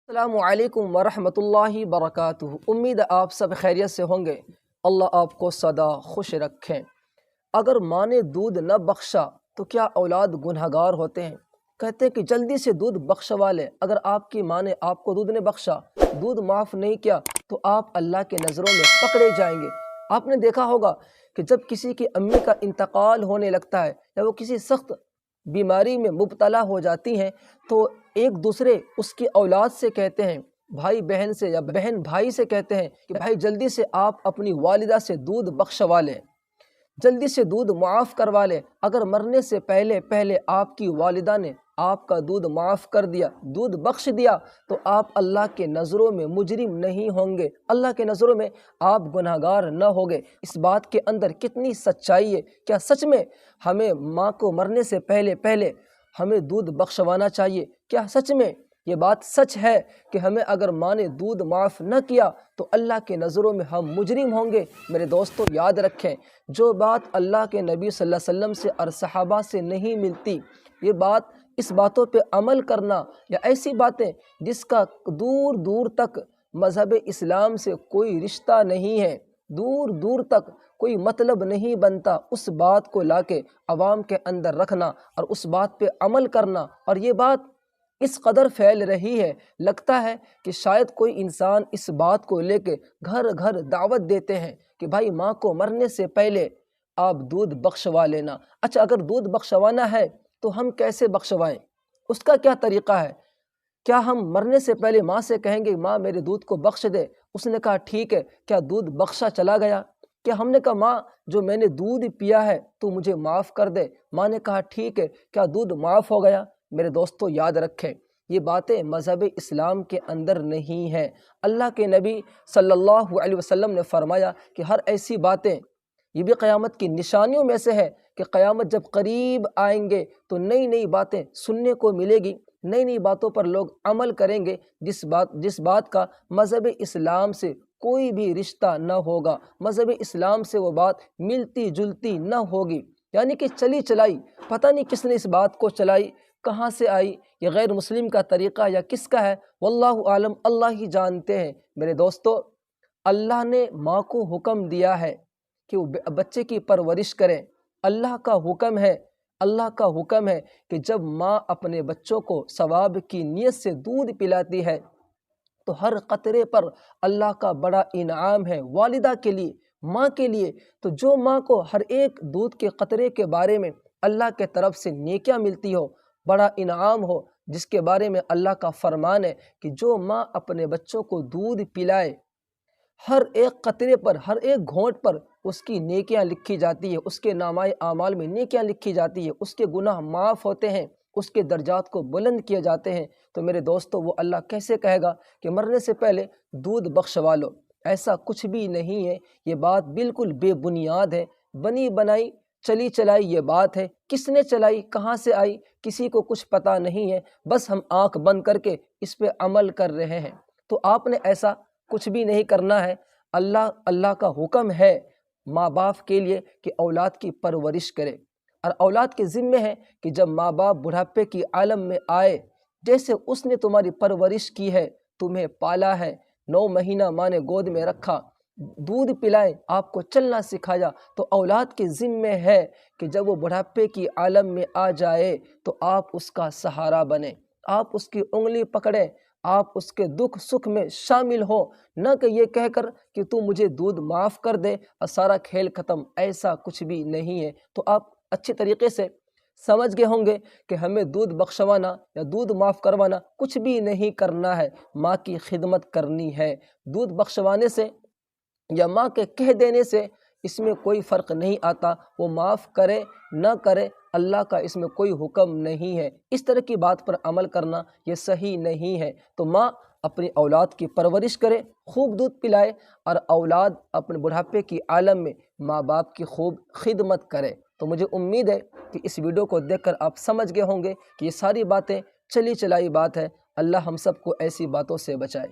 अस्सलामुअलैकुम वरहमतुल्लाहि बरकातुहू। उम्मीद है आप सब खैरियत से होंगे। अल्लाह आपको सदा खुश रखें। अगर माँ ने दूध न बख्शा तो क्या औलाद गुनहगार होते हैं? कहते हैं कि जल्दी से दूध बख्शवा लें। अगर आपकी माँ ने आपको दूध ने बख्शा, दूध माफ़ नहीं किया तो आप अल्लाह के नज़रों में पकड़े जाएंगे। आपने देखा होगा कि जब किसी की अम्मी का इंतकाल होने लगता है या वो किसी सख्त बीमारी में मुब्तला हो जाती हैं तो एक दूसरे उसकी औलाद से कहते हैं, भाई बहन से या बहन भाई से कहते हैं कि भाई जल्दी से आप अपनी वालिदा से दूध बख्शवा लें, जल्दी से दूध माफ़ करवा लें। अगर मरने से पहले पहले आपकी वालिदा ने आपका दूध माफ़ कर दिया, दूध बख्श दिया, तो आप अल्लाह के नज़रों में मुजरिम नहीं होंगे, अल्लाह के नज़रों में आप गुनहगार न होंगे। इस बात के अंदर कितनी सच्चाई है। क्या सच में हमें माँ को मरने से पहले पहले हमें दूध बख्शवाना चाहिए? क्या सच में ये बात सच है कि हमें अगर माँ ने दूध माफ़ न किया तो अल्लाह के नज़रों में हम मुजरिम होंगे? मेरे दोस्तों, याद रखें, जो बात अल्लाह के नबी सल्लल्लाहु अलैहि वसल्लम से और सहाबा से नहीं मिलती, ये बात, इस बातों पे अमल करना या ऐसी बातें जिसका दूर दूर तक मज़हब इस्लाम से कोई रिश्ता नहीं है, दूर दूर तक कोई मतलब नहीं बनता, उस बात को लाके अवाम के अंदर रखना और उस बात पे अमल करना, और ये बात इस कदर फैल रही है, लगता है कि शायद कोई इंसान इस बात को लेके घर घर दावत देते हैं कि भाई माँ को मरने से पहले आप दूध बख्शवा लेना। अच्छा, अगर दूध बख्शवाना है तो हम कैसे बख्शवाएं? उसका क्या तरीक़ा है? क्या हम मरने से पहले माँ से कहेंगे माँ मेरे दूध को बख्श दे? उसने कहा ठीक है, क्या दूध बख्शा चला गया? क्या हमने कहा माँ जो मैंने दूध पिया है तो मुझे माफ़ कर दे? माँ ने कहा ठीक है, क्या दूध माफ़ हो गया? मेरे दोस्तों, याद रखें, ये बातें मज़हब इस्लाम के अंदर नहीं है। अल्लाह के नबी सल्लल्लाहु अलैहि वसल्लम ने फरमाया कि हर ऐसी बातें, ये भी क़यामत की निशानियों में से है कि क़यामत जब करीब आएंगे तो नई नई बातें सुनने को मिलेगी, नई नई बातों पर लोग अमल करेंगे जिस बात का मज़हब इस्लाम से कोई भी रिश्ता न होगा, मज़हब इस्लाम से वो बात मिलती जुलती न होगी। यानी कि चली चलाई, पता नहीं किसने इस बात को चलाई, कहाँ से आई, ये गैर मुस्लिम का तरीक़ा या किसका है, वल्लाहु आलम, अल्लाह ही जानते हैं। मेरे दोस्तों, अल्लाह ने माँ को हुक्म दिया है कि वो बच्चे की परवरिश करें। अल्लाह का हुक्म है, अल्लाह का हुक्म है कि जब माँ अपने बच्चों को सवाब की नीयत से दूध पिलाती है तो हर कतरे पर अल्लाह का बड़ा इनाम है वालिदा के लिए, माँ के लिए। तो जो माँ को हर एक दूध के कतरे के बारे में अल्लाह के तरफ से नेकियां मिलती हो, बड़ा इनाम हो, जिसके बारे में अल्लाह का फरमान है कि जो माँ अपने बच्चों को दूध पिलाए, हर एक कतरे पर, हर एक घोंट पर उसकी नेकियां लिखी जाती है, उसके नामाए आमाल में नेकियां लिखी जाती है, उसके गुनाह माफ़ होते हैं, उसके दर्जात को बुलंद किए जाते हैं। तो मेरे दोस्तों, वो अल्लाह कैसे कहेगा कि मरने से पहले दूध बख्शवा लो? ऐसा कुछ भी नहीं है। ये बात बिल्कुल बेबुनियाद है, बनी बनाई चली चलाई ये बात है। किसने चलाई, कहाँ से आई, किसी को कुछ पता नहीं है, बस हम आंख बंद करके इस पे अमल कर रहे हैं। तो आपने ऐसा कुछ भी नहीं करना है। अल्लाह का हुक्म है माँ बाप के लिए कि औलाद की परवरिश करे, और औलाद के ज़िम्मे है कि जब माँ बाप बुढ़ापे की आलम में आए, जैसे उसने तुम्हारी परवरिश की है, तुम्हें पाला है, 9 महीना माँ ने गोद में रखा, दूध पिलाए, आपको चलना सिखाया, तो औलाद के ज़िम्मे है कि जब वो बुढ़ापे की आलम में आ जाए तो आप उसका सहारा बने, आप उसकी उंगली पकड़ें, आप उसके दुख सुख में शामिल हो, न कि ये कहकर कि तू मुझे दूध माफ़ कर दे और सारा खेल ख़त्म। ऐसा कुछ भी नहीं है। तो आप अच्छी तरीके से समझ गए होंगे कि हमें दूध बख्शवाना या दूध माफ़ करवाना कुछ भी नहीं करना है, माँ की खिदमत करनी है। दूध बख्शवाने से या माँ के कह देने से इसमें कोई फ़र्क नहीं आता, वो माफ़ करे न करे, अल्लाह का इसमें कोई हुक्म नहीं है। इस तरह की बात पर अमल करना ये सही नहीं है। तो माँ अपनी औलाद की परवरिश करे, खूब दूध पिलाए, और औलाद अपने बुढ़ापे की आलम में माँ बाप की खूब खिदमत करे। तो मुझे उम्मीद है कि इस वीडियो को देखकर आप समझ गए होंगे कि ये सारी बातें चली चलाई बात है। अल्लाह हम सबको ऐसी बातों से बचाए।